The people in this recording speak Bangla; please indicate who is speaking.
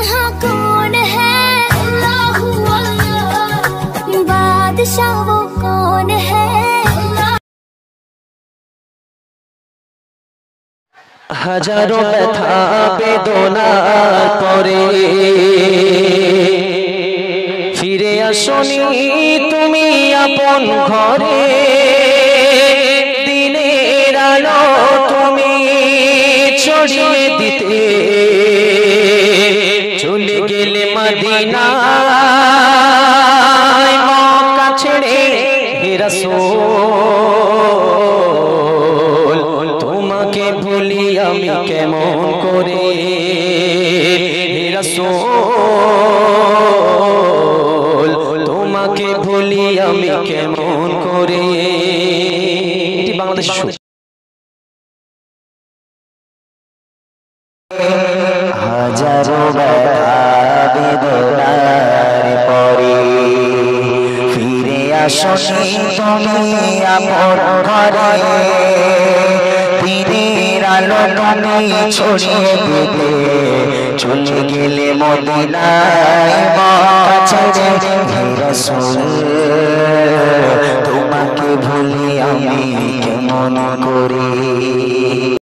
Speaker 1: तन्हा कौन है, अल्लाहू अल्लाह, बादशाह वो कौन है।
Speaker 2: হাজারো ব্যথা বেদনার পরে ফিরে আসনি তুমি আপন ঘরে, দিনের আলো তুমি ছড়িয়ে দিতে চলে গেলে মদিনায়, মক্কা ছেড়ে হে রাসূল তোমাকে ভুলি আমি কেমন করে, হে রাসূল তোমাকে ভুলি আমি কেমন করে। এটি বাংলাদেশের সুর।
Speaker 3: হাজারো ব্যথা বেদনার পরে ফিরে আসনি তুমি আপন ঘরে, দিনের আলো তুমি ছড়িয়ে দিতে চলে গেলে মদিনায়, মক্কা ছেড়ে